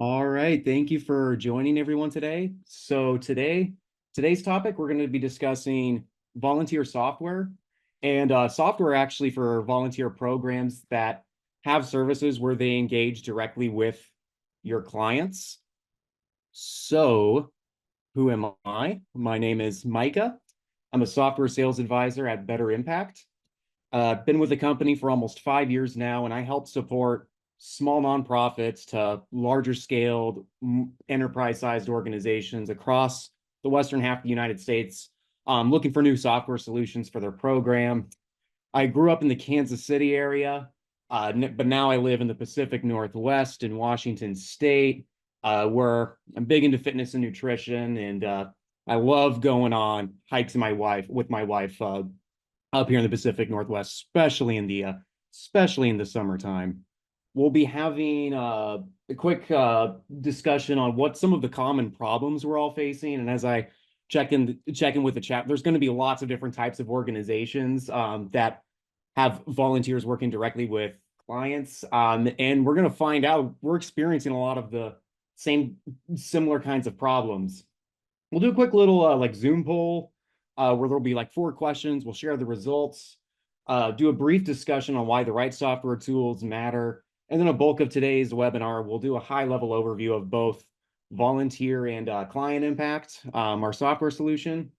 All right, thank you for joining everyone today. Today's topic, we're going to be discussing volunteer software and software actually for volunteer programs that have services where they engage directly with your clients. So, who am I? My name is Micah. I'm a software sales advisor at Better Impact. Been with the company for almost 5 years now, and I help support small nonprofits to larger scaled enterprise-sized organizations across the western half of the United States, looking for new software solutions for their program. I grew up in the Kansas City area, but now I live in the Pacific Northwest in Washington State, where I'm big into fitness and nutrition, and I love going on hikes with my wife up here in the Pacific Northwest, especially in the summertime. We'll be having a quick discussion on what some of the common problems we're all facing. And as I check in with the chat, there's going to be lots of different types of organizations that have volunteers working directly with clients. And we're going to find out we're experiencing a lot of the same similar kinds of problems. We'll do a quick little like Zoom poll where there'll be like 4 questions. We'll share the results, do a brief discussion on why the right software tools matter. And then a bulk of today's webinar, we'll do a high-level overview of both volunteer and client impact, our software solution.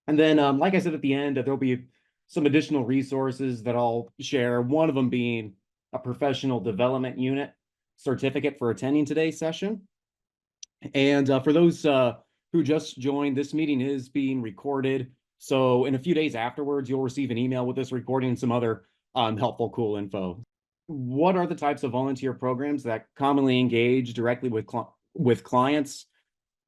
And then, like I said at the end, there'll be some additional resources that I'll share, one of them being a professional development unit certificate for attending today's session. And for those who just joined, this meeting is being recorded. So in a few days afterwards, you'll receive an email with this recording and some other helpful, cool info. What are the types of volunteer programs that commonly engage directly with clients?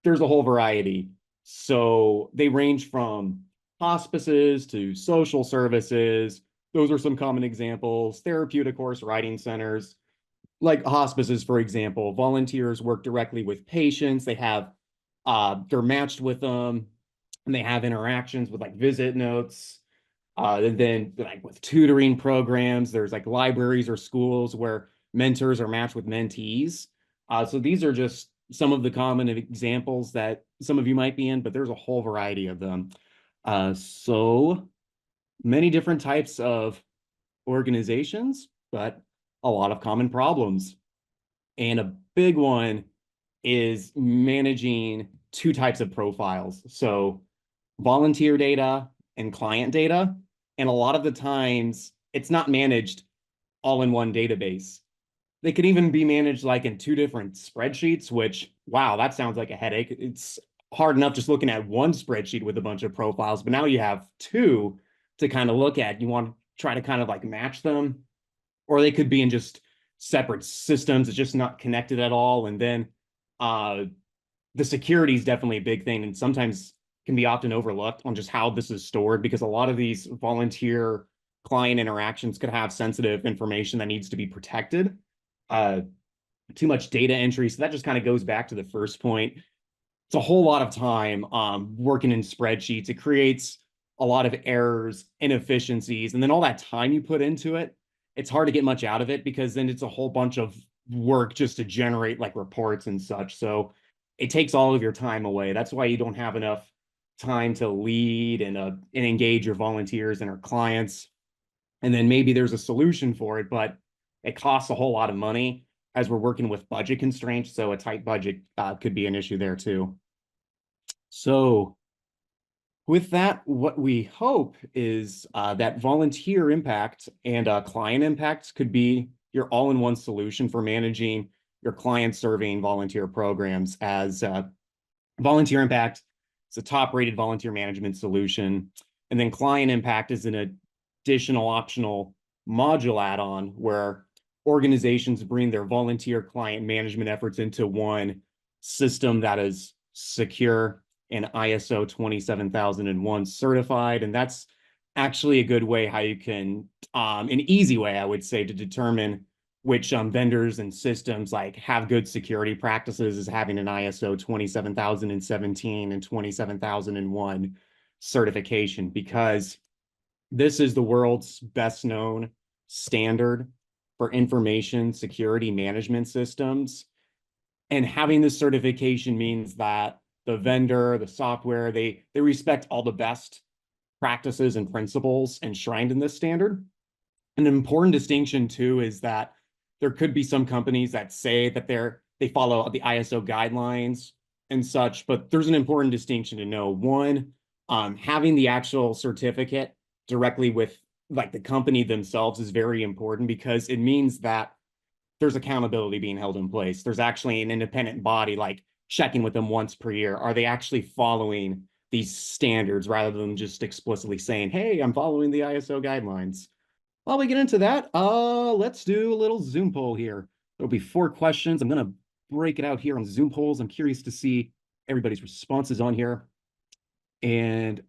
There's a whole variety. So they range from hospices to social services. Those are some common examples. Therapeutic horse riding centers, like hospices, for example. Volunteers work directly with patients. They're matched with them, and they have interactions with like visit notes. And then like with tutoring programs, there's like libraries or schools where mentors are matched with mentees. So these are just some of the common examples that some of you might be in, but there's a whole variety of them. So many different types of organizations, but a lot of common problems. And a big one is managing 2 types of profiles. So volunteer data and client data. And a lot of the times it's not managed all in one database. They could even be managed like in 2 different spreadsheets, which, wow, that sounds like a headache. It's hard enough just looking at one spreadsheet with a bunch of profiles, but now you have 2 to kind of look at. You want to try to kind of like match them, or they could be in just separate systems. It's just not connected at all. And then uh, the security is definitely a big thing, and sometimes can be often overlooked on just how this is stored, because a lot of these volunteer client interactions could have sensitive information that needs to be protected. Uh, Too much data entry. So that just kind of goes back to the first point. It's a whole lot of time working in spreadsheets. It creates a lot of errors, inefficiencies, and then all that time you put into it, it's hard to get much out of it, because then it's a whole bunch of work just to generate like reports and such. So it takes all of your time away. That's why you don't have enough time to lead and engage your volunteers and our clients. And then maybe there's a solution for it, but it costs a whole lot of money as we're working with budget constraints. So a tight budget could be an issue there too. So with that, what we hope is that volunteer impact and client impacts could be your all-in-one solution for managing your client-serving volunteer programs. As volunteer impact is a top-rated volunteer management solution, and then client impact is an additional optional module add-on where organizations bring their volunteer client management efforts into one system that is secure and ISO 27001 certified. And that's actually a good way how you can, an easy way, I would say, to determine which vendors and systems like have good security practices is having an ISO 27017 and 27001 certification, because this is the world's best known standard for information security management systems. And having this certification means that the vendor, the software, they respect all the best practices and principles enshrined in this standard. An important distinction too is that there could be some companies that say that they follow the ISO guidelines and such, but there's an important distinction to know. One, having the actual certificate directly with like the company themselves is very important because it means that there's accountability being held in place. There's actually an independent body like checking with them once per year. Are they actually following these standards rather than just explicitly saying, hey, I'm following the ISO guidelines? While we get into that, let's do a little Zoom poll here. There'll be 4 questions. I'm gonna break it out here on Zoom polls. I'm curious to see everybody's responses on here. And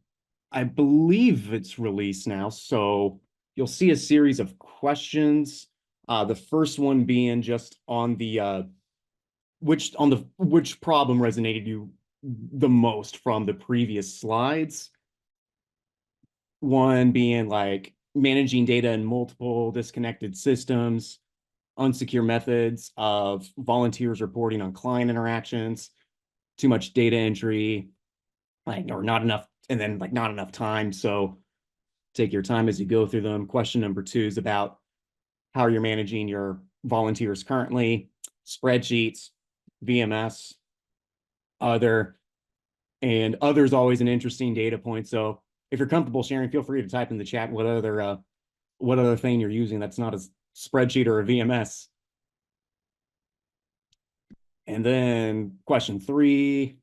I believe it's released now, so you'll see a series of questions. The first one being just on the which problem resonated you the most from the previous slides. One being like managing data in multiple disconnected systems, unsecure methods of volunteers reporting on client interactions, too much data entry, like or not enough, and then like not enough time. So take your time as you go through them. Question number 2 is about how you're managing your volunteers currently, spreadsheets, VMS, other, and other's always an interesting data point. So if you're comfortable sharing, feel free to type in the chat what other thing you're using that's not a spreadsheet or a VMS. And then question 3,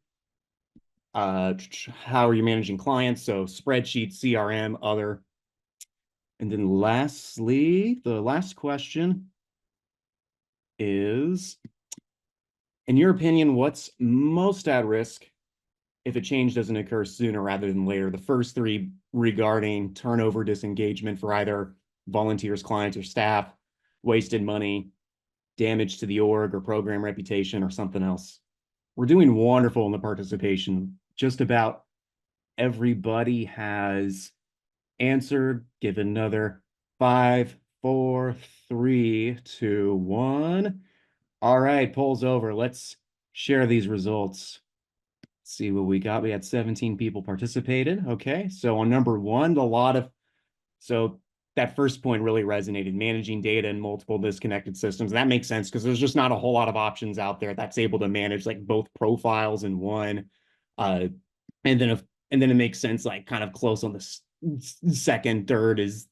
how are you managing clients? So spreadsheet, CRM, other. And then lastly, the last question is, in your opinion, what's most at risk if a change doesn't occur sooner rather than later? The first 3 regarding turnover, disengagement for either volunteers, clients, or staff, wasted money, damage to the org or program reputation, or something else. We're doing wonderful in the participation. Just about everybody has answered. Give another 5, 4, 3, 2, 1. All right, poll's over. Let's share these results. Let's see what we got. We had 17 people participated. Okay, so on number 1, so that first point really resonated, managing data in multiple disconnected systems. That makes sense because there's just not a whole lot of options out there that's able to manage like both profiles in one. Uh, and then it makes sense like kind of close on the second, third is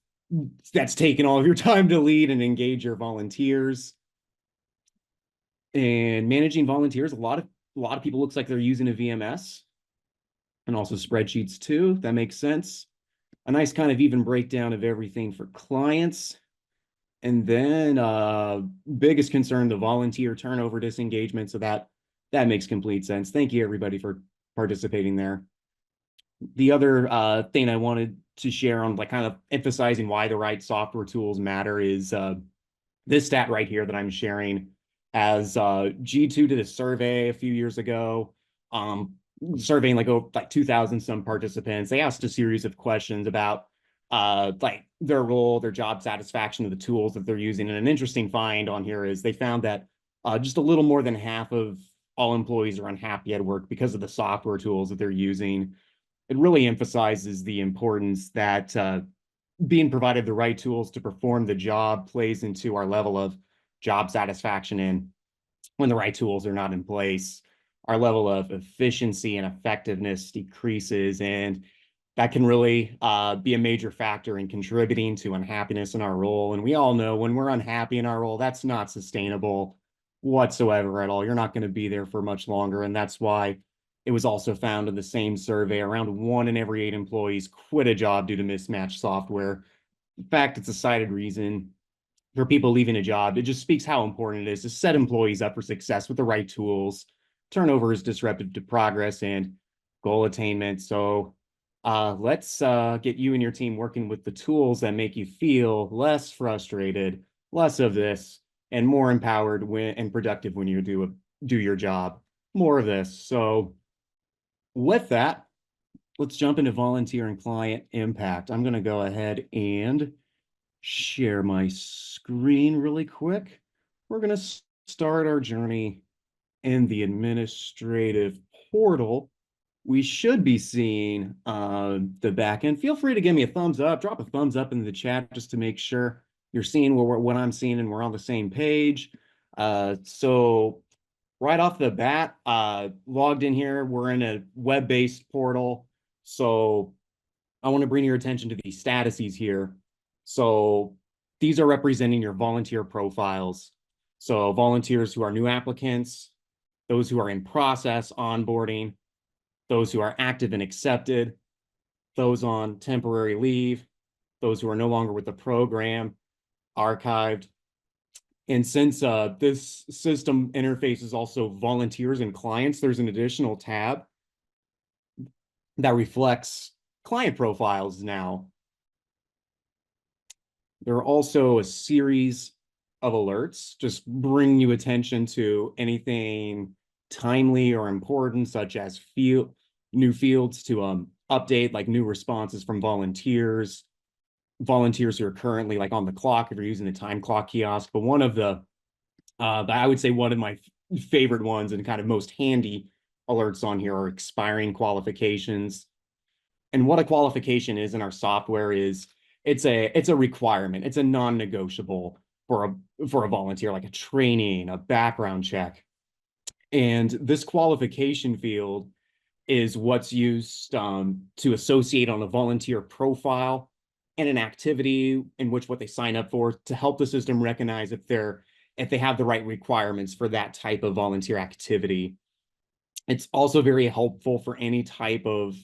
that's taking all of your time to lead and engage your volunteers. And managing volunteers, a lot of people looks like they're using a VMS and also spreadsheets too. That makes sense. A nice kind of even breakdown of everything for clients. And then biggest concern, the volunteer turnover disengagement. So that makes complete sense. Thank you everybody for participating there. The other thing I wanted to share on like kind of emphasizing why the right software tools matter is this stat right here that I'm sharing. As G2 did a survey a few years ago, surveying like 2,000 some participants. They asked a series of questions about like their role, their job satisfaction of the tools that they're using. And an interesting find on here is they found that just a little more than half of all employees are unhappy at work because of the software tools that they're using. It really emphasizes the importance that being provided the right tools to perform the job plays into our level of job satisfaction. And when the right tools are not in place, our level of efficiency and effectiveness decreases. And that can really be a major factor in contributing to unhappiness in our role. And we all know when we're unhappy in our role, that's not sustainable whatsoever at all. You're not going to be there for much longer. And that's why it was also found in the same survey around 1 in every 8 employees quit a job due to mismatched software. In fact, it's a cited reason for people leaving a job. It just speaks how important it is to set employees up for success with the right tools. Turnover is disruptive to progress and goal attainment. So let's get you and your team working with the tools that make you feel less frustrated, less of this, and more empowered and productive when you do your job. More of this. So with that, let's jump into volunteer and client impact. I'm going to go ahead and share my screen really quick. We're going to start our journey in the administrative portal, we should be seeing the back end. Feel free to give me a thumbs up, drop a thumbs up in the chat just to make sure you're seeing what I'm seeing and we're on the same page. So right off the bat, logged in here, we're in a web-based portal. So I want to bring your attention to these statuses here. So these are representing your volunteer profiles. So volunteers who are new applicants, those who are in process onboarding, those who are active and accepted, those on temporary leave, those who are no longer with the program, archived. And since this system interfaces also volunteers and clients, there's an additional tab that reflects client profiles now. There are also a series of alerts, just bringing you attention to anything timely or important, such as new fields to update, like new responses from volunteers who are currently like on the clock if you're using the time clock kiosk. But one of the, I would say one of my favorite ones and kind of most handy alerts on here are expiring qualifications. And what a qualification is in our software is it's a requirement. It's a non-negotiable for a volunteer, like a training, a background check. And this qualification field is what's used to associate on a volunteer profile and an activity in which what they sign up for to help the system recognize if they have the right requirements for that type of volunteer activity. It's also very helpful for any type of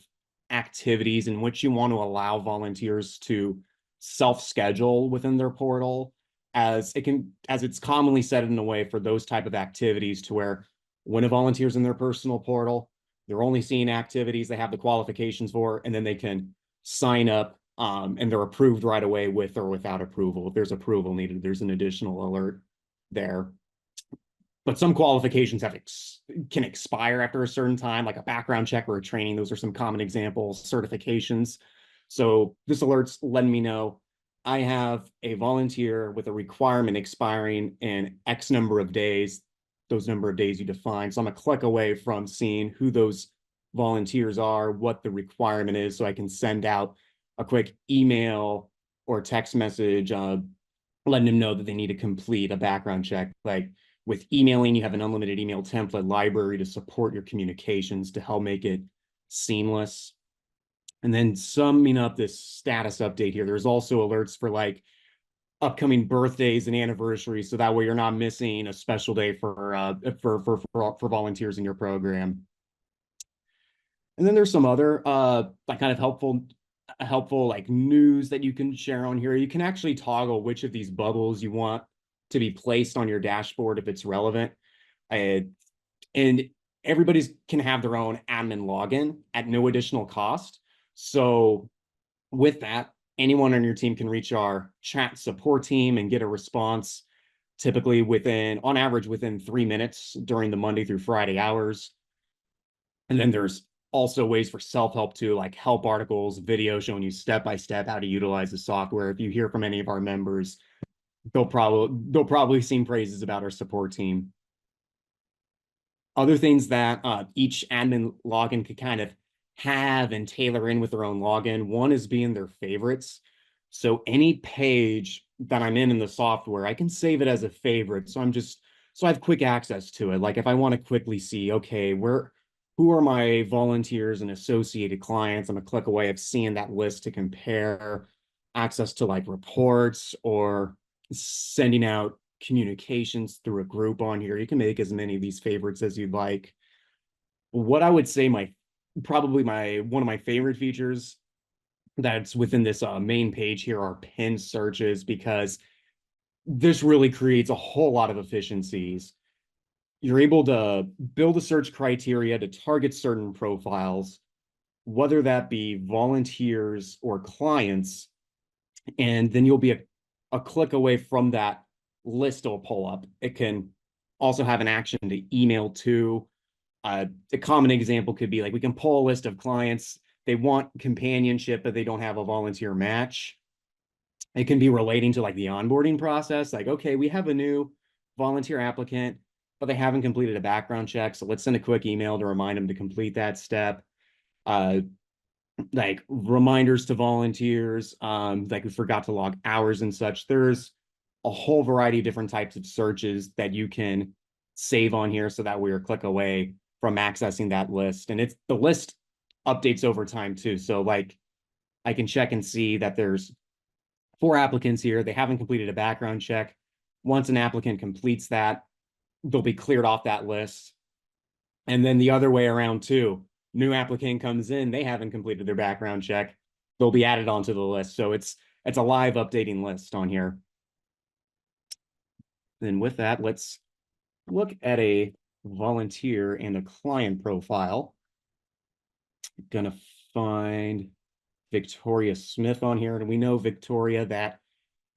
activities in which you want to allow volunteers to self-schedule within their portal, as it's commonly set in a way for those type of activities to where when a volunteer's in their personal portal, they're only seeing activities they have the qualifications for, and then they can sign up and they're approved right away with or without approval. If there's approval needed, there's an additional alert there. But some qualifications can expire after a certain time, like a background check or a training. Those are some common examples, certifications. So this alert's letting me know I have a volunteer with a requirement expiring in X number of days, those number of days you define. So I'm a click away from seeing who those volunteers are, what the requirement is, so I can send out a quick email or text message letting them know that they need to complete a background check. Like with emailing, you have an unlimited email template library to support your communications to help make it seamless. And then summing up this status update here, there's also alerts for like upcoming birthdays and anniversaries, so that way you're not missing a special day for volunteers in your program. And then there's some other like kind of helpful like news that you can share on here. You can actually toggle which of these bubbles you want to be placed on your dashboard if it's relevant. And everybody's can have their own admin login at no additional cost. So with that, anyone on your team can reach our chat support team and get a response, typically on average, within 3 minutes during the Monday through Friday hours. And then there's also ways for self-help too, like help articles, video showing you step-by-step how to utilize the software. If you hear from any of our members, they'll probably sing praises about our support team. Other things that each admin login could kind of have and tailor in with their own login. One is being their favorites. So any page that I'm in the software, I can save it as a favorite. So I have quick access to it. Like if I want to quickly see, okay, who are my volunteers and associated clients? I'm a click away of seeing that list to compare, access to like reports or sending out communications through a group on here. You can make as many of these favorites as you'd like. What I would say one of my favorite features that's within this main page here are pin searches, because this really creates a whole lot of efficiencies. You're able to build a search criteria to target certain profiles, whether that be volunteers or clients, and then you'll be a click away from that list will pull up. It can also have an action to email to. A common example could be like we can pull a list of clients. They want companionship, but they don't have a volunteer match. It can be relating to like the onboarding process. Like, okay, we have a new volunteer applicant. but they haven't completed a background check. So let's send a quick email to remind them to complete that step. Like reminders to volunteers, like we forgot to log hours and such. There's a whole variety of different types of searches that you can save on here so that we're a click away from accessing that list. And it's the list updates over time too. So like I can check and see that there's 4 applicants here. They haven't completed a background check. Once an applicant completes that, they'll be cleared off that list. And then the other way around too, new applicant comes in, they haven't completed their background check, they'll be added onto the list. So it's a live updating list on here. Then with that, let's look at a volunteer and a client profile. I'm gonna find Victoria Smith on here, and we know Victoria that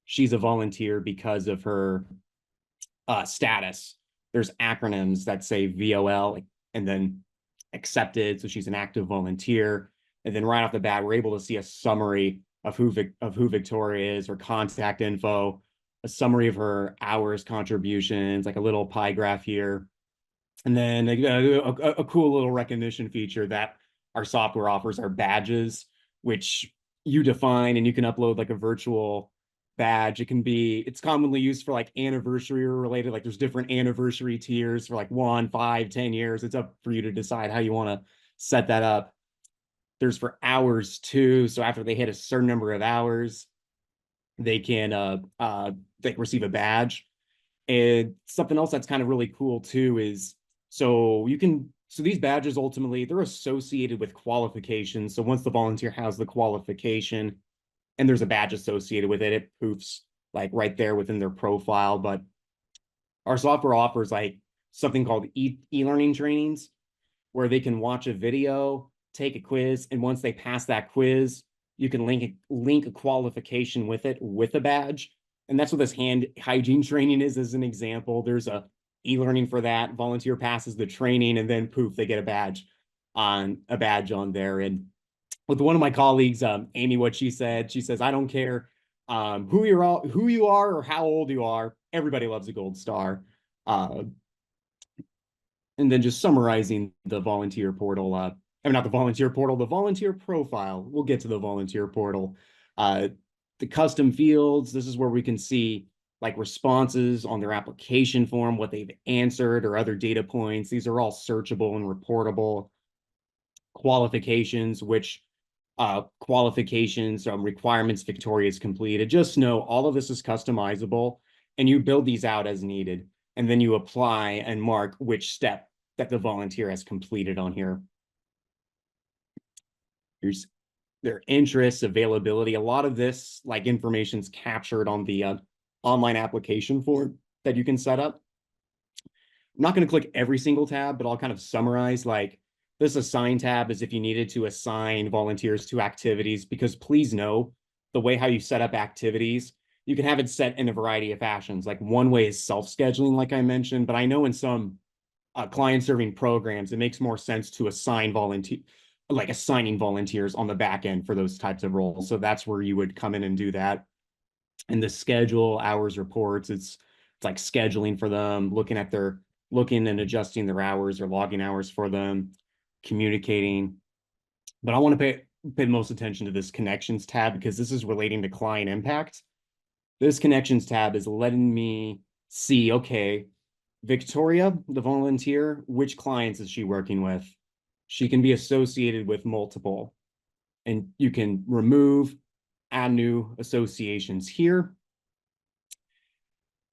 she's a volunteer because of her status. There's acronyms that say VOL and then accepted, so she's an active volunteer. And then right off the bat, we're able to see a summary of who Victoria is, her contact info, a summary of her hours contributions, like a little pie graph here. And then a cool little recognition feature that our software offers are badges, which you define and you can upload like a virtual badge. It's commonly used for like anniversary related, like there's different anniversary tiers for like 1, 5, 10 years. It's up for you to decide how you want to set that up. There's for hours too. So after they hit a certain number of hours, they can they receive a badge. And something else that's kind of really cool too is so these badges ultimately they're associated with qualifications. So once the volunteer has the qualification and there's a badge associated with it, it poofs like right there within their profile. But our software offers like something called e-learning trainings where they can watch a video, take a quiz, and once they pass that quiz, you can link a qualification with it with a badge. And that's what this hand hygiene training is as an example. There's a e-learning for that. Volunteer passes the training and then poof, they get a badge on there. And with one of my colleagues, Amy, what she says, I don't care who you are or how old you are, everybody loves a gold star. And then just summarizing the volunteer portal, not the volunteer portal, the volunteer profile. We'll get to the volunteer portal. The custom fields, this is where we can see like responses on their application form, what they've answered or other data points. These are all searchable and reportable. Qualifications, which qualifications, requirements Victoria's completed. Just know all of this is customizable and you build these out as needed. And then you apply and mark which step that the volunteer has completed on here. Here's their interests, availability. A lot of this like information's captured on the online application form that you can set up. I'm not going to click every single tab, but I'll kind of summarize like this assign tab is if you needed to assign volunteers to activities, because please know the way how you set up activities, you can have it set in a variety of fashions. Like one way is self-scheduling, like I mentioned, but I know in some client-serving programs, it makes more sense to assigning volunteers on the back end for those types of roles. So that's where you would come in and do that. And the schedule, hours reports, it's like scheduling for them, looking and adjusting their hours or logging hours for them, communicating. But I want to pay most attention to this connections tab because this is relating to client impact. This connections tab is letting me see, okay, Victoria, the volunteer, which clients is she working with? She can be associated with multiple, and you can remove, add new associations here.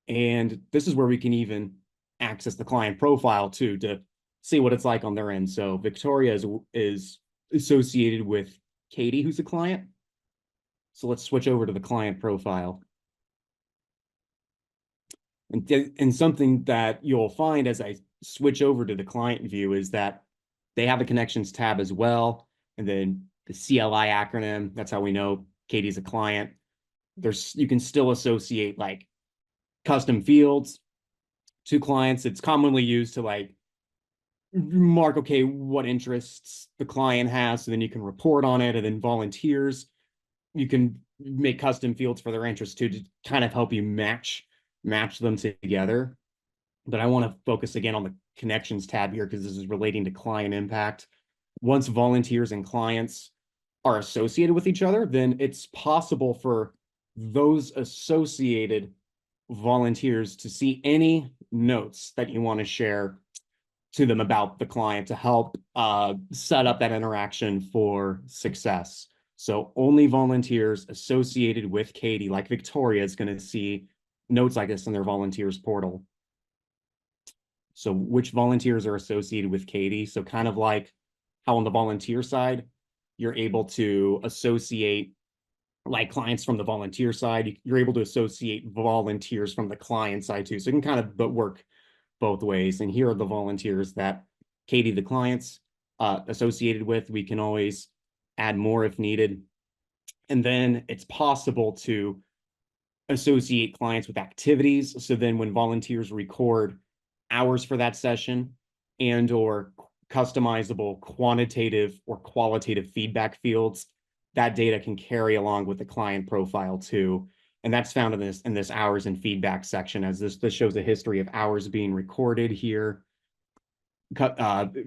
And this is where we can even access the client profile too, to see what it's like on their end. So Victoria is associated with Katie, who's a client. So let's switch over to the client profile. And something that you'll find as I switch over to the client view is that they have a connections tab as well. And then the CLI acronym, that's how we know Katie's a client. You can still associate like custom fields to clients. It's commonly used to like mark, okay, what interests the client has. So then you can report on it. And then volunteers, you can make custom fields for their interests too, to kind of help you match them together. but I want to focus again on the connections tab here because this is relating to client impact. Once volunteers and clients are associated with each other, then it's possible for those associated volunteers to see any notes that you want to share to them about the client to help set up that interaction for success. So only volunteers associated with Katie, like Victoria, is going to see notes like this in their volunteers portal. So which volunteers are associated with Katie? So kind of like how on the volunteer side, you're able to associate like clients from the volunteer side, you're able to associate volunteers from the client side too. So you can kind of work both ways. And here are the volunteers that Katie, the clients, associated with. We can always add more if needed. And then it's possible to associate clients with activities. So then when volunteers record hours for that session and or customizable quantitative or qualitative feedback fields, that data can carry along with the client profile too. And that's found in this hours and feedback section, as this shows a history of hours being recorded here.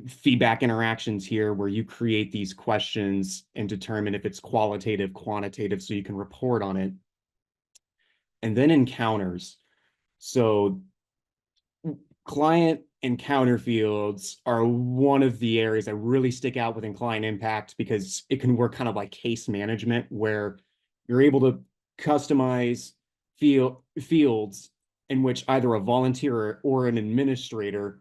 Feedback interactions here where you create these questions and determine if it's qualitative, quantitative, so you can report on it. And then encounters. So client encounter fields are one of the areas that really stick out within client impact because it can work kind of like case management where you're able to customize fields in which either a volunteer or an administrator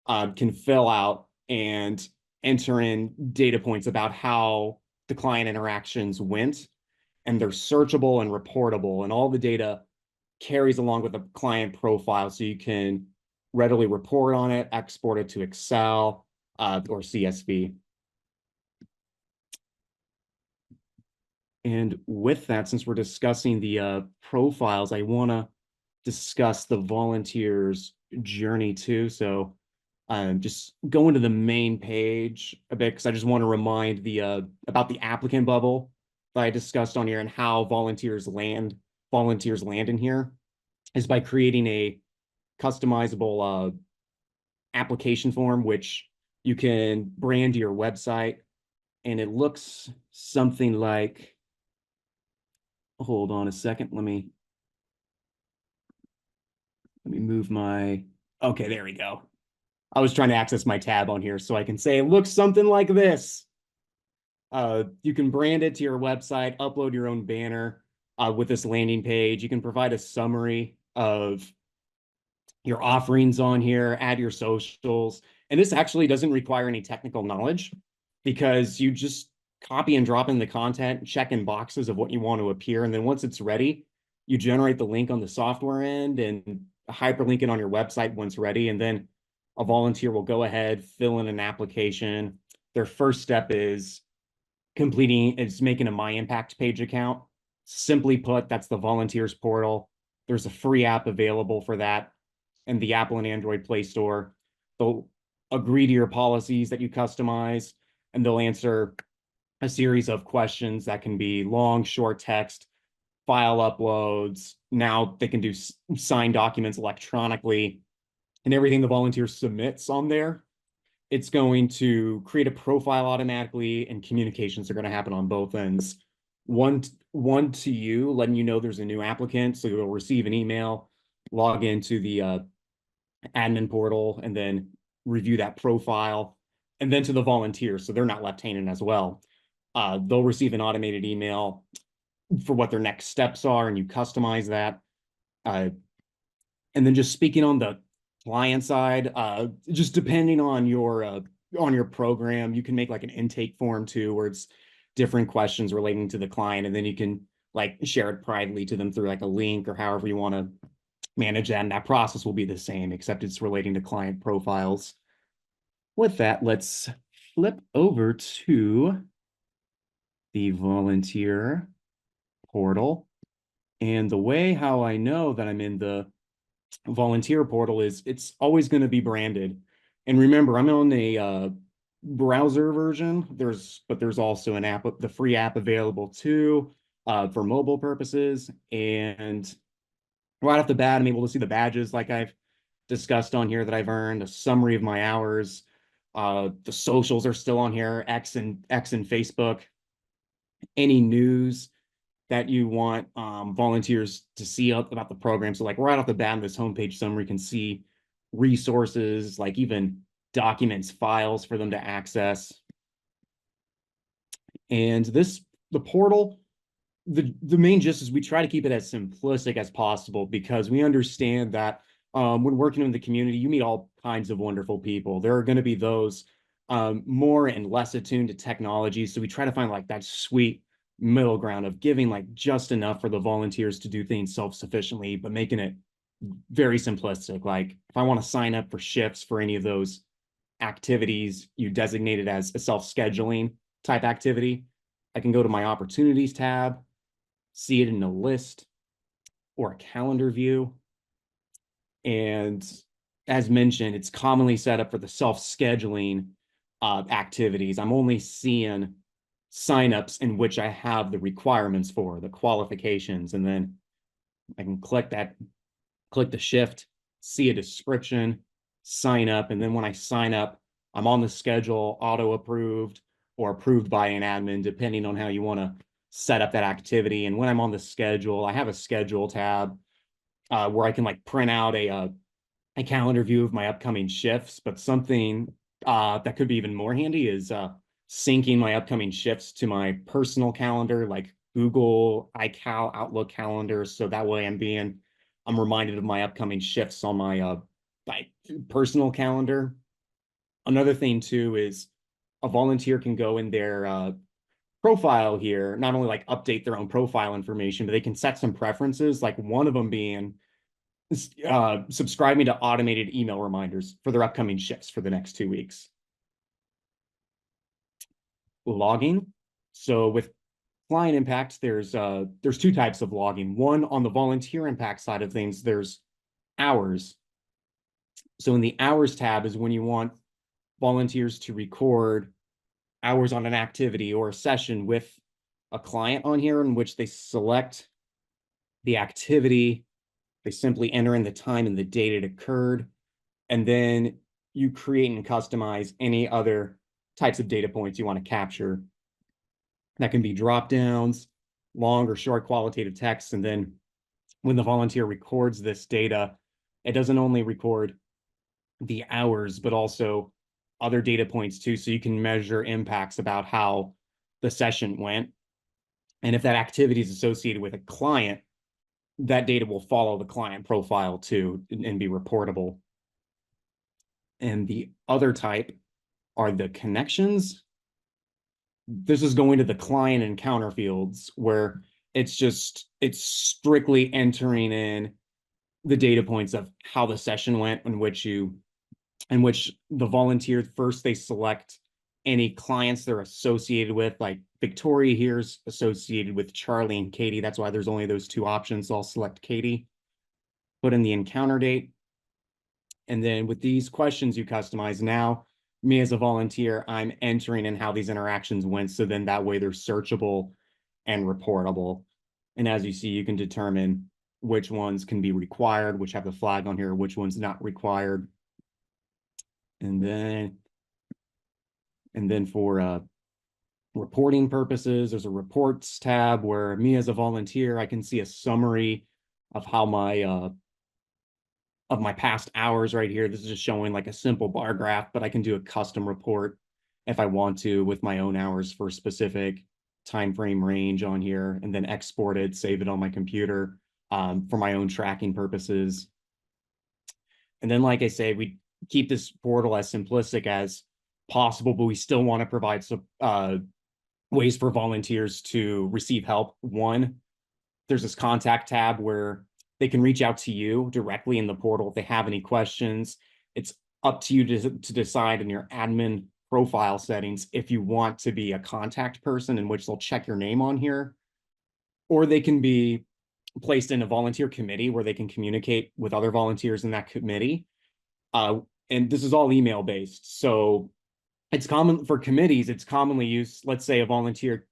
can fill out and enter in data points about how the client interactions went, and they're searchable and reportable, and all the data carries along with the client profile so you can readily report on it, export it to Excel or CSV. And with that, since we're discussing the profiles, I want to discuss the volunteer's journey too. So just go into the main page a bit because I just want to remind about the applicant bubble that I discussed on here and how volunteers land in here is by creating a customizable application form, which you can brand to your website. And it looks something like, hold on a second. Let me move my, okay, there we go. I was trying to access my tab on here so I can say it looks something like this. You can brand it to your website, upload your own banner with this landing page. You can provide a summary of your offerings on here, add your socials. And this actually doesn't require any technical knowledge because you just copy and drop in the content, check in boxes of what you want to appear. And then once it's ready, you generate the link on the software end and hyperlink it on your website once ready. And then a volunteer will go ahead, fill in an application. Their first step is making a My Impact page account. Simply put, that's the volunteers portal. There's a free app available for that in the Apple and Android Play Store. They'll agree to your policies that you customize, and they'll answer a series of questions that can be long, short text, file uploads. Now they can do signed documents electronically, and everything the volunteer submits on there, it's going to create a profile automatically, and communications are going to happen on both ends. One to you, letting you know there's a new applicant, so you'll receive an email, log into the admin portal, and then review that profile, and then to the volunteers, so they're not left hanging as well. They'll receive an automated email for what their next steps are, and you customize that. And then just speaking on the client side, just depending on your program, you can make like an intake form too, where it's different questions relating to the client, and then you can like share it privately to them through like a link or however you want to manage that. And that process will be the same, except it's relating to client profiles. With that, let's flip over to the volunteer portal. And the way how I know that I'm in the volunteer portal is it's always going to be branded. And remember, I'm on a browser version. There's also an app, the free app available too, for mobile purposes. And right off the bat, I'm able to see the badges like I've discussed on here that I've earned, a summary of my hours. The socials are still on here, X and Facebook. Any news that you want volunteers to see about the program. So like right off the bat, this homepage summary can see resources, like even documents, files for them to access. And the portal, the main gist is we try to keep it as simplistic as possible because we understand that when working in the community, you meet all kinds of wonderful people. There are going to be those more and less attuned to technology. So we try to find like that sweet middle ground of giving like just enough for the volunteers to do things self-sufficiently, but making it very simplistic. Like if I want to sign up for shifts for any of those activities you designated as a self-scheduling type activity, I can go to my opportunities tab, see it in a list or a calendar view. And as mentioned, it's commonly set up for the self-scheduling activities. I'm only seeing signups in which I have the requirements for, the qualifications, and then I can click the shift, see a description, sign up, and then when I sign up, I'm on the schedule, auto-approved or approved by an admin, depending on how you want to set up that activity. And when I'm on the schedule, I have a schedule tab where I can like print out a calendar view of my upcoming shifts. But something that could be even more handy is syncing my upcoming shifts to my personal calendar, like Google iCal Outlook calendar. So that way I'm reminded of my upcoming shifts on my personal calendar. Another thing too is a volunteer can go in their profile here, not only like update their own profile information, but they can set some preferences, like one of them being subscribing to automated email reminders for their upcoming shifts for the next 2 weeks. Logging. So with client impact, there's two types of logging. One, on the volunteer impact side of things, there's hours. So in the hours tab is when you want volunteers to record hours on an activity or a session with a client on here, in which they select the activity, they simply enter in the time and the date it occurred, and then you create and customize any other types of data points you want to capture. That can be drop downs, long or short qualitative text. And then when the volunteer records this data, it doesn't only record the hours, but also other data points too. So you can measure impacts about how the session went. And if that activity is associated with a client, that data will follow the client profile too and be reportable. And the other type are the connections. This is going to the client encounter fields where it's strictly entering in the data points of how the session went, in which the volunteer first, they select any clients they're associated with. Like Victoria here's associated with Charlie and Katie. That's why there's only those two options. So I'll select Katie, put in the encounter date. And then with these questions you customize, now me as a volunteer, I'm entering in how these interactions went. So then that way they're searchable and reportable. And as you see, you can determine which ones can be required, which have the flag on here, which ones not required. And then for reporting purposes, there's a reports tab where me as a volunteer, I can see a summary of how my past hours right here. This is just showing like a simple bar graph, but I can do a custom report if I want to with my own hours for a specific time frame range on here, and then export it, save it on my computer for my own tracking purposes. And then, like I say, we keep this portal as simplistic as possible, but we still want to provide some ways for volunteers to receive help. One, there's this contact tab where they can reach out to you directly in the portal if they have any questions. It's up to you to decide in your admin profile settings if you want to be a contact person, in which they'll check your name on here, or they can be placed in a volunteer committee where they can communicate with other volunteers in that committee. And this is all email based. So it's common for committees, it's commonly used. Let's say a volunteer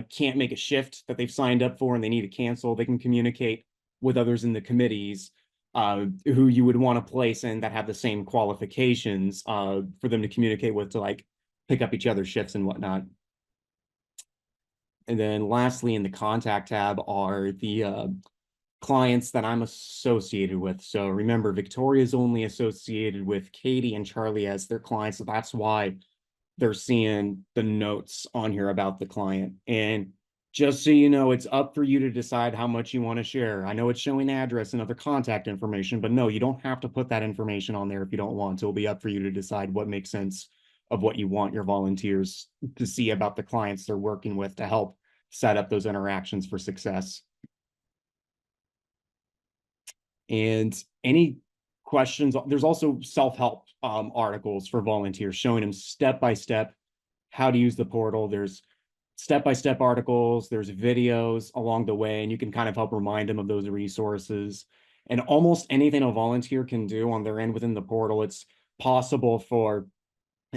can't make a shift that they've signed up for and they need to cancel. They can communicate with others in the committees who you would want to place in that have the same qualifications for them to communicate with to like pick up each other's shifts and whatnot. And then lastly, in the contact tab are the clients that I'm associated with. So remember, Victoria is only associated with Katie and Charlie as their clients. So that's why they're seeing the notes on here about the client. And just so you know, it's up for you to decide how much you want to share. I know it's showing address and other contact information, but no, you don't have to put that information on there if you don't want. So it'll be up for you to decide what makes sense of what you want your volunteers to see about the clients they're working with to help set up those interactions for success. And any questions, there's also self-help articles for volunteers showing them step-by-step how to use the portal. There's step-by-step articles, there's videos along the way, and you can kind of help remind them of those resources. And almost anything a volunteer can do on their end within the portal, it's possible for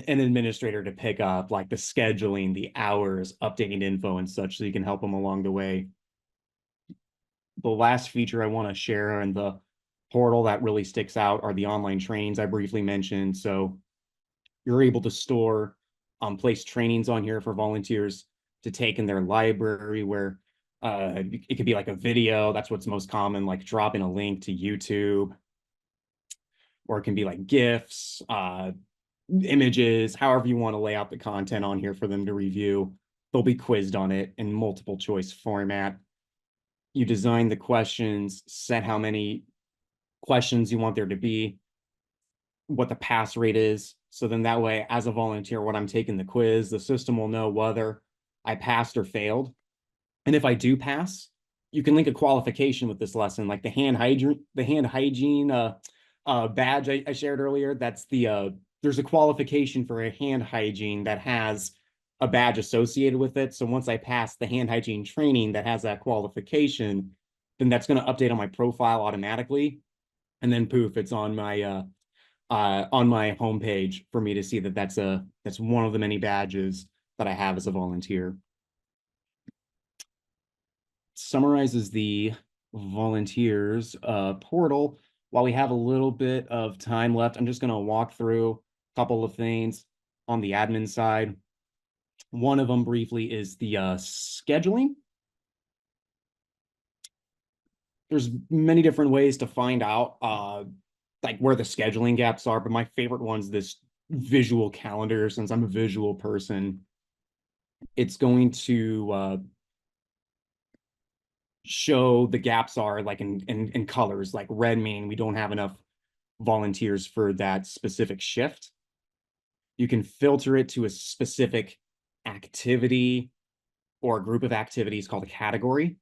an administrator to pick up, like the scheduling, the hours, updating info and such, so you can help them along the way. The last feature I want to share in the portal that really sticks out are the online trainings I briefly mentioned. So you're able to store place trainings on here for volunteers to take in their library, where it could be like a video. That's what's most common, like dropping a link to YouTube, or it can be like GIFs, images, however you want to lay out the content on here for them to review. They'll be quizzed on it in multiple choice format. You design the questions, set how many questions you want there to be, what the pass rate is. So then that way, as a volunteer, when I'm taking the quiz, the system will know whether I passed or failed. And if I do pass, you can link a qualification with this lesson, like the hand hygiene badge I shared earlier. That's there's a qualification for a hand hygiene that has a badge associated with it. So once I pass the hand hygiene training that has that qualification, then that's going to update on my profile automatically. And then poof, it's on my homepage for me to see that that's one of the many badges that I have as a volunteer. Summarizes the volunteers portal. While we have a little bit of time left, I'm just going to walk through a couple of things on the admin side. One of them briefly is the scheduling. There's many different ways to find out like where the scheduling gaps are, but my favorite one's this visual calendar. Since I'm a visual person, it's going to show the gaps are like in colors, like red meaning we don't have enough volunteers for that specific shift. You can filter it to a specific activity or a group of activities called a category.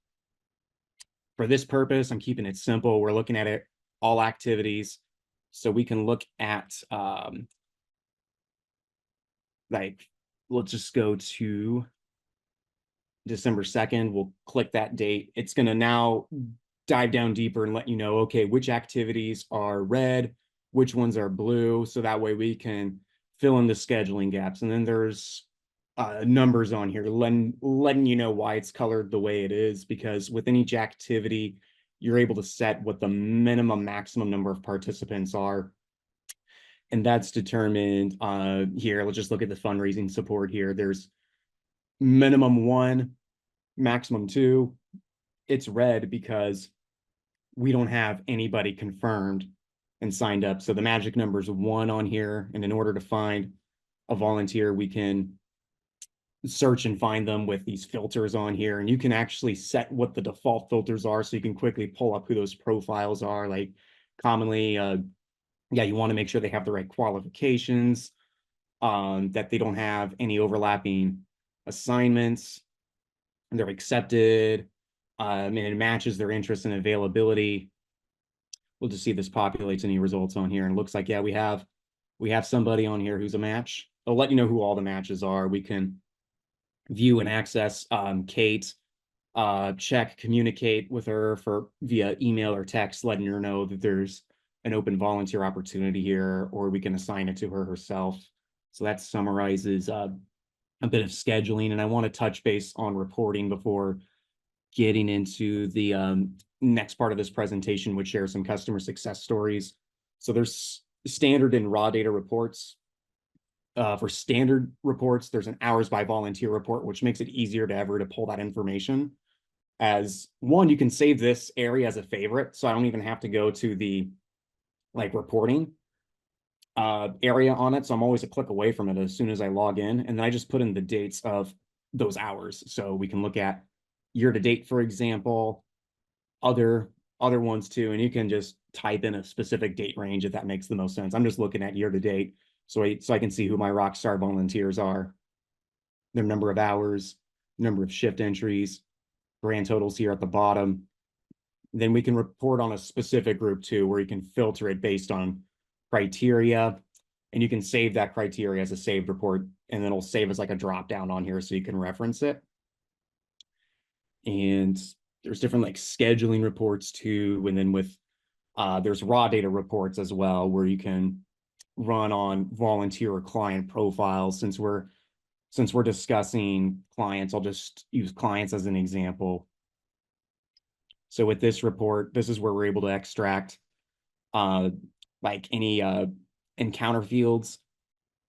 For this purpose, I'm keeping it simple. We're looking at it all activities. So we can look at like, let's just go to December 2nd. We'll click that date. It's going to now dive down deeper and let you know, okay, which activities are red, which ones are blue. So that way we can fill in the scheduling gaps. And then there's numbers on here letting you know why it's colored the way it is, because within each activity, you're able to set what the minimum maximum number of participants are. And that's determined here. Let's just look at the fundraising support here. There's minimum 1, maximum 2. It's red because we don't have anybody confirmed and signed up. So the magic number is 1 on here. And in order to find a volunteer, we can search and find them with these filters on here. And you can actually set what the default filters are, so you can quickly pull up who those profiles are. Like commonly, you want to make sure they have the right qualifications, that they don't have any overlapping assignments, and they're accepted, and it matches their interest and availability. We'll just see if this populates any results on here. And it looks like, yeah, we have somebody on here who's a match. I'll let you know who all the matches are. We can view and access Kate, check, communicate with her via email or text, letting her know that there's an open volunteer opportunity here, or we can assign it to her herself. So that summarizes a bit of scheduling. And I want to touch base on reporting before getting into the next part of this presentation, which shares some customer success stories. So there's standard and raw data reports. For standard reports, there's an hours by volunteer report, which makes it easier to pull that information. As one, you can save this area as a favorite, so I don't even have to go to the reporting area on it. So I'm always a click away from it as soon as I log in. And then I just put in the dates of those hours. So we can look at year to date, for example, other ones too. And you can just type in a specific date range if that makes the most sense. I'm just looking at year to date. So I can see who my rockstar volunteers are, their number of hours, number of shift entries, grand totals here at the bottom. Then we can report on a specific group too, where you can filter it based on criteria, and you can save that criteria as a saved report, and then it'll save as like a drop down on here so you can reference it. And there's different scheduling reports too, and then with there's raw data reports as well, where you can run on volunteer or client profiles. Since we're discussing clients, I'll just use clients as an example. So with this report, this is where we're able to extract any encounter fields.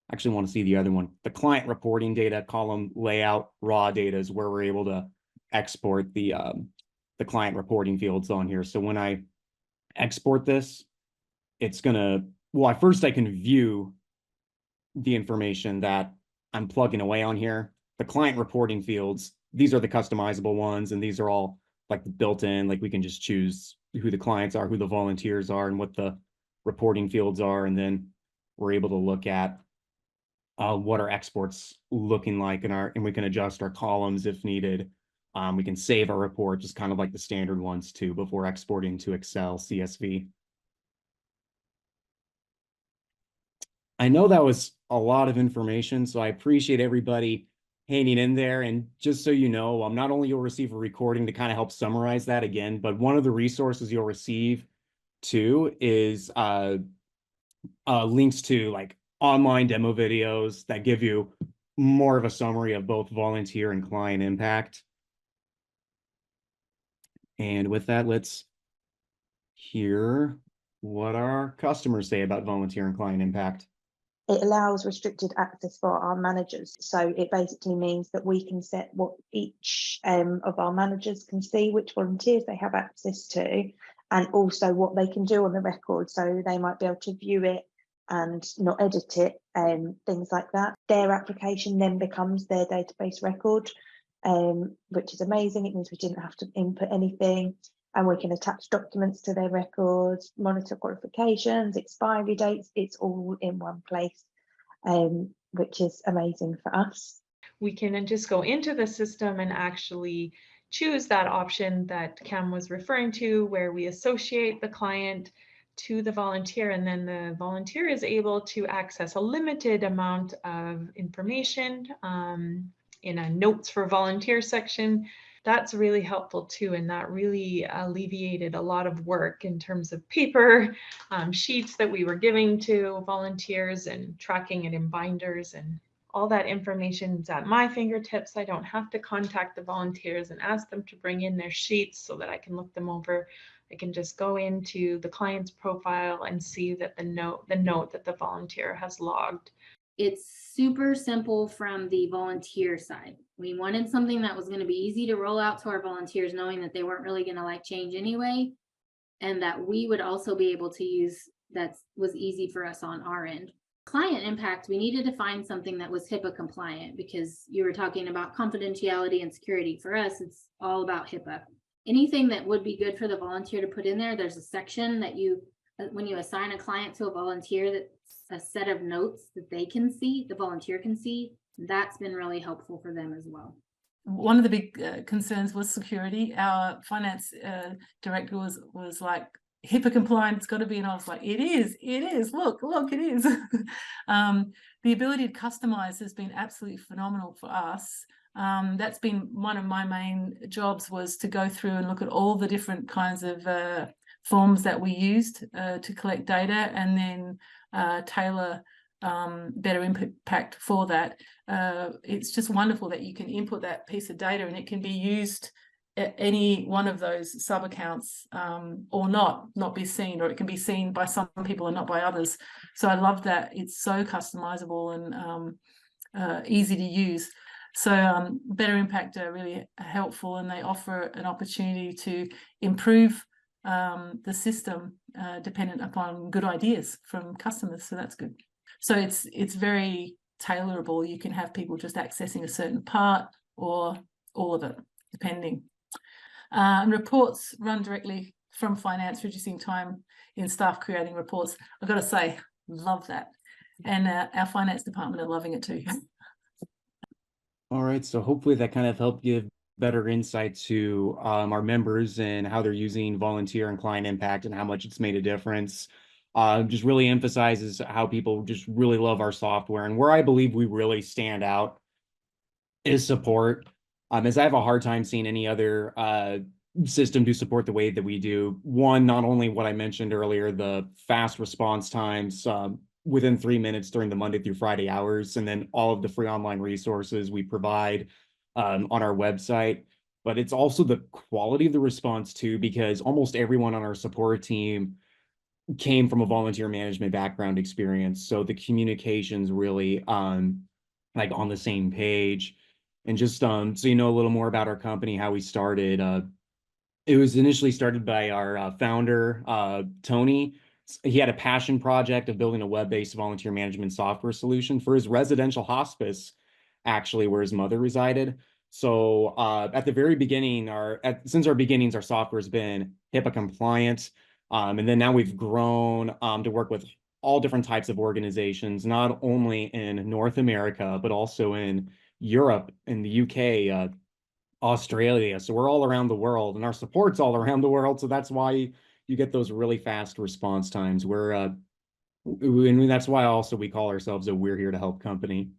I actually want to see the other one. The client reporting data column layout raw data is where we're able to export the client reporting fields on here. So when I export this, it's gonna, first I can view the information that I'm plugging away on here. The client reporting fields, these are the customizable ones, and these are all the built-in, we can just choose who the clients are, who the volunteers are, and what the reporting fields are. And then we're able to look at what our exports looking like and we can adjust our columns if needed. We can save our report, just kind of like the standard ones too, before exporting to Excel, CSV. I know that was a lot of information, so I appreciate everybody hanging in there. And just so you know, not only you'll receive a recording to kind of help summarize that again, but one of the resources you'll receive too is links to online demo videos that give you more of a summary of both volunteer and client impact. And with that, let's hear what our customers say about volunteer and client impact. It allows restricted access for our managers. So it basically means that we can set what each of our managers can see, which volunteers they have access to, and also what they can do on the record. So they might be able to view it and not edit it, things like that. Their application then becomes their database record, which is amazing. It means we didn't have to input anything. And we can attach documents to their records, monitor qualifications, expiry dates. It's all in one place, which is amazing for us. We can just go into the system and actually choose that option that Cam was referring to, where we associate the client to the volunteer, and then the volunteer is able to access a limited amount of information in a notes for volunteer section. That's really helpful too, and that really alleviated a lot of work in terms of paper sheets that we were giving to volunteers and tracking it in binders, and all that information is at my fingertips. I don't have to contact the volunteers and ask them to bring in their sheets so that I can look them over. I can just go into the client's profile and see that the note that the volunteer has logged. It's super simple from the volunteer side. We wanted something that was going to be easy to roll out to our volunteers, knowing that they weren't really going to change anyway, and that we would also be able to use that was easy for us on our end. Client impact, we needed to find something that was HIPAA compliant, because you were talking about confidentiality and security. For us, it's all about HIPAA. Anything that would be good for the volunteer to put in there, there's a section that when you assign a client to a volunteer, that's a set of notes that they can see, the volunteer can see. That's been really helpful for them as well. One of the big concerns was security. Our finance director was like, HIPAA compliant, it's got to be, and I was like, it is, look, it is. The ability to customize has been absolutely phenomenal for us. That's been one of my main jobs, was to go through and look at all the different kinds of forms that we used to collect data, and then tailor better impact for that. It's just wonderful that you can input that piece of data and it can be used any one of those sub accounts, or not be seen, or it can be seen by some people and not by others. So I love that it's so customizable and easy to use. So Better Impact are really helpful, and they offer an opportunity to improve the system dependent upon good ideas from customers. So that's good. So it's very tailorable. You can have people just accessing a certain part or all of it, depending. And reports run directly from finance, reducing time in staff creating reports. I've got to say, love that. And our finance department are loving it too. All right, so hopefully that kind of helped give better insight to our members and how they're using volunteer and client impact and how much it's made a difference. Just really emphasizes how people just really love our software, and where I believe we really stand out is support. As I have a hard time seeing any other system to support the way that we do. One, not only what I mentioned earlier, the fast response times within 3 minutes during the Monday through Friday hours, and then all of the free online resources we provide on our website. But it's also the quality of the response too, because almost everyone on our support team came from a volunteer management background experience. So the communication's really like on the same page. And just so you know a little more about our company, how we started. It was initially started by our founder, Tony. He had a passion project of building a web-based volunteer management software solution for his residential hospice, actually, where his mother resided. So at the very beginning, since our beginnings, our software has been HIPAA compliant. And then now we've grown to work with all different types of organizations, not only in North America, but also in Europe, in the UK, Australia. So we're all around the world, and our support's all around the world. So that's why you get those really fast response times. And that's why also we call ourselves a "we're here to help" company.